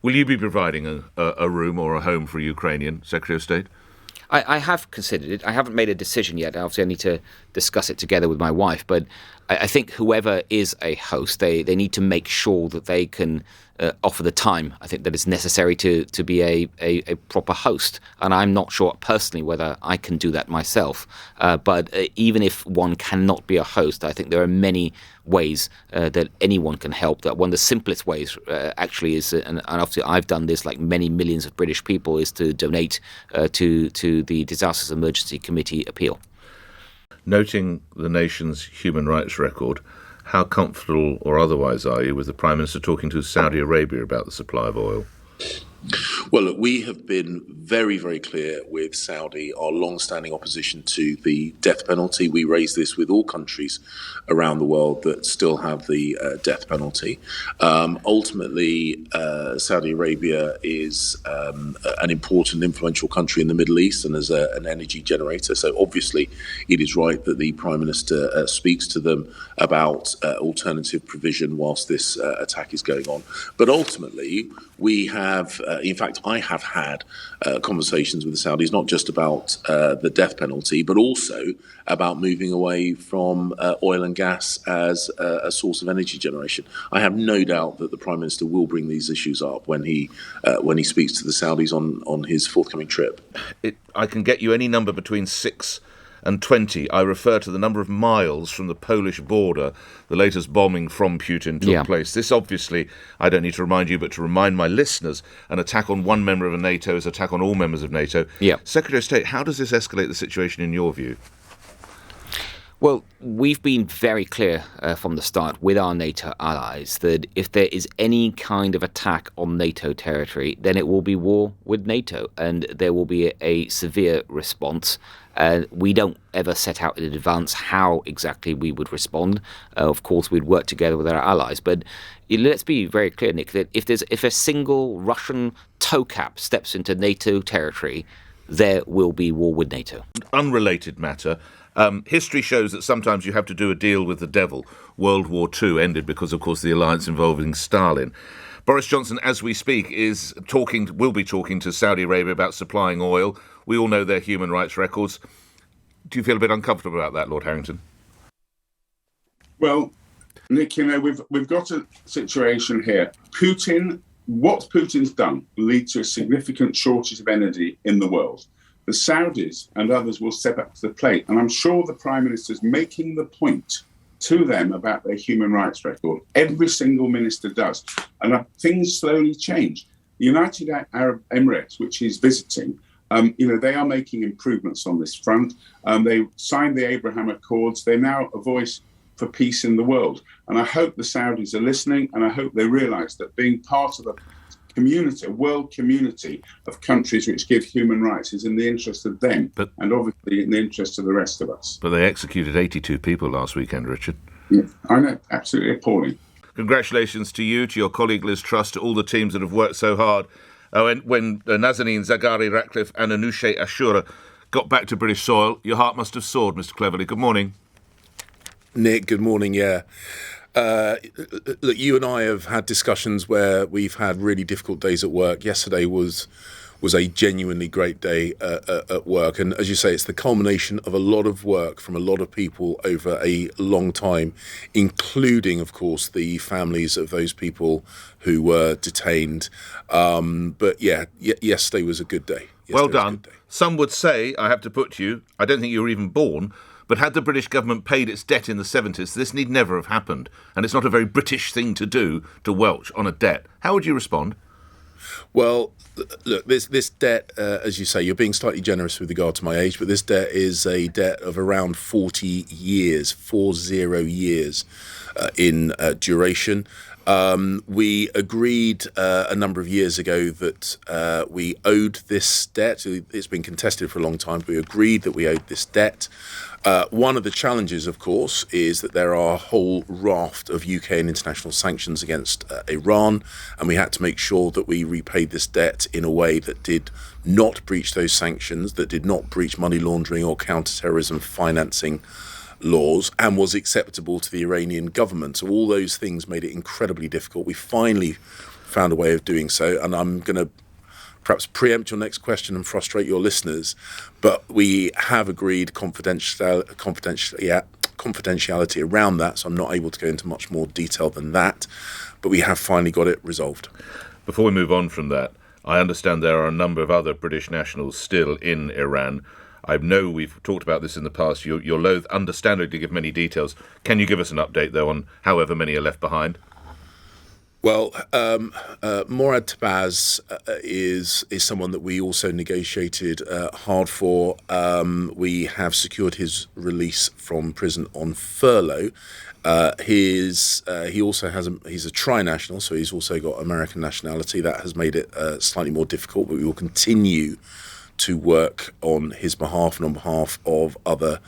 Will you be providing a room or a home for a Ukrainian, Secretary of State? I have considered it. I haven't made a decision yet. Obviously, I need to discuss it together with my wife. But I think whoever is a host, they need to make sure that they can offer the time, I think, that is necessary to be a proper host. And I'm not sure personally whether I can do that myself. But even if one cannot be a host, I think there are many ways that anyone can help. That one of the simplest ways actually is, and obviously I've done this like many millions of British people, is to donate to the Disasters Emergency Committee appeal. Noting the nation's human rights record, how comfortable or otherwise are you with the Prime Minister talking to Saudi Arabia about the supply of oil? Well, look, we have been very, very clear with Saudi, our long-standing opposition to the death penalty. We raise this with all countries around the world that still have the death penalty. Ultimately, Saudi Arabia is an important, influential country in the Middle East and as an energy generator. So obviously, it is right that the Prime Minister speaks to them about alternative provision whilst this attack is going on. But ultimately, we have, in fact, I have had conversations with the Saudis, not just about the death penalty, but also about moving away from oil and gas as a source of energy generation. I have no doubt that the Prime Minister will bring these issues up when he speaks to the Saudis on his forthcoming trip. I can get you any number between 6 and 20. I refer to the number of miles from the Polish border the latest bombing from Putin took place. This obviously, I don't need to remind you, but to remind my listeners, an attack on one member of NATO is an attack on all members of NATO. Secretary of State, how does this escalate the situation in your view? Well, we've been very clear from the start with our NATO allies that if there is any kind of attack on NATO territory, then it will be war with NATO and there will be a severe response. We don't ever set out in advance how exactly we would respond. Of course, we'd work together with our allies. But let's be very clear, Nick, that if a single Russian towcap steps into NATO territory, there will be war with NATO. Unrelated matter. History shows that sometimes you have to do a deal with the devil. World War II ended because, of course, the alliance involving Stalin. Boris Johnson, as we speak, will be talking to Saudi Arabia about supplying oil. We all know their human rights records. Do you feel a bit uncomfortable about that, Lord Harrington? Well, Nick, we've got a situation here. What Putin's done will lead to a significant shortage of energy in the world. The Saudis and others will step up to the plate. And I'm sure the Prime Minister is making the point to them about their human rights record. Every single minister does. And things slowly change. The United Arab Emirates, which he's visiting, they are making improvements on this front. They signed the Abraham Accords. They're now a voice for peace in the world. And I hope the Saudis are listening, and I hope they realise that being part of a world community of countries which give human rights is in the interest of them, and obviously in the interest of the rest of us. But they executed 82 people last weekend, Richard. Yeah, I know, absolutely appalling. Congratulations to you, to your colleague Liz Truss, to all the teams that have worked so hard. When Nazanin Zaghari-Ratcliffe and Anousheh Ashura got back to British soil, your heart must have soared, Mr. Cleverly. Good morning. Nick, good morning, look, you and I have had discussions where we've had really difficult days at work. Yesterday was a genuinely great day at work. And as you say, it's the culmination of a lot of work from a lot of people over a long time, including, of course, the families of those people who were detained. But yesterday was a good day. Well done. Some would say, I have to put to you, I don't think you were even born, but had the British government paid its debt in the 70s, this need never have happened. And it's not a very British thing to do, to welch on a debt. How would you respond? Well, look, this debt, as you say, you're being slightly generous with regard to my age, but this debt is a debt of around 40 years in duration. We agreed a number of years ago that we owed this debt. It's been contested for a long time, but we agreed that we owed this debt. One of the challenges, of course, is that there are a whole raft of UK and international sanctions against Iran, and we had to make sure that we repaid this debt in a way that did not breach those sanctions, that did not breach money laundering or counter-terrorism financing laws, and was acceptable to the Iranian government. So all those things made it incredibly difficult. We finally found a way of doing so. And I'm going to perhaps preempt your next question and frustrate your listeners, but we have agreed confidentiality around that, so I'm not able to go into much more detail than that, but we have finally got it resolved. Before we move on from that, I understand there are a number of other British nationals still in Iran. I know we've talked about this in the past. You're loath, understandably, to give many details. Can you give us an update, though, on however many are left behind? Well, Morad Tabaz is someone that we also negotiated hard for. We have secured his release from prison on furlough. He also has he's a tri-national, so he's also got American nationality. That has made it slightly more difficult, but we will continue to work on his behalf and on behalf of other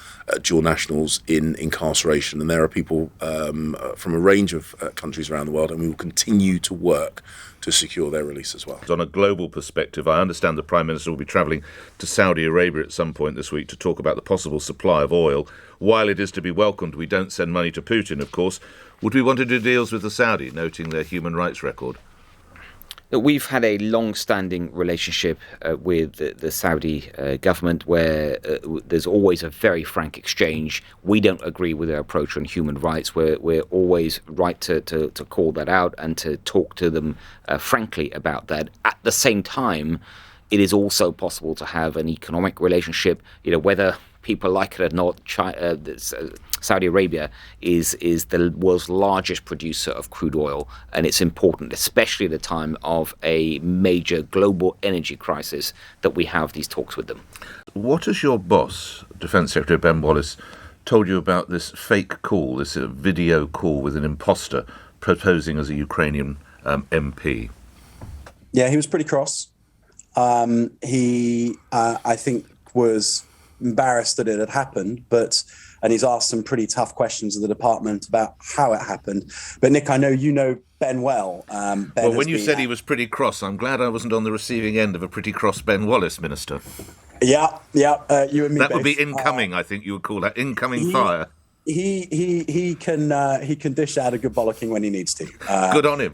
dual nationals in incarceration. And there are people from a range of countries around the world, and we will continue to work to secure their release as well. On a global perspective, I understand the Prime Minister will be travelling to Saudi Arabia at some point this week to talk about the possible supply of oil. While it is to be welcomed, we don't send money to Putin, of course. Would we want to do deals with the Saudi, noting their human rights record? We've had a long-standing relationship with the Saudi government where there's always a very frank exchange. We don't agree with their approach on human rights. We're always right to call that out and to talk to them frankly about that. At the same time, it is also possible to have an economic relationship, whether people like it or not. Saudi Arabia is the world's largest producer of crude oil, and it's important, especially at a time of a major global energy crisis, that we have these talks with them. What has your boss, Defence Secretary Ben Wallace, told you about this fake call, this video call with an imposter proposing as a Ukrainian MP? Yeah, he was pretty cross. He, I think, was embarrassed that it had happened, and he's asked some pretty tough questions of the department about how it happened. But Nick, I know you know Ben well. Well, when you said he was pretty cross, I'm glad I wasn't on the receiving end of a pretty cross Ben Wallace, Minister. Yeah, you and me. That would be incoming. I think you would call that incoming fire. He can dish out a good bollocking when he needs to. Good on him.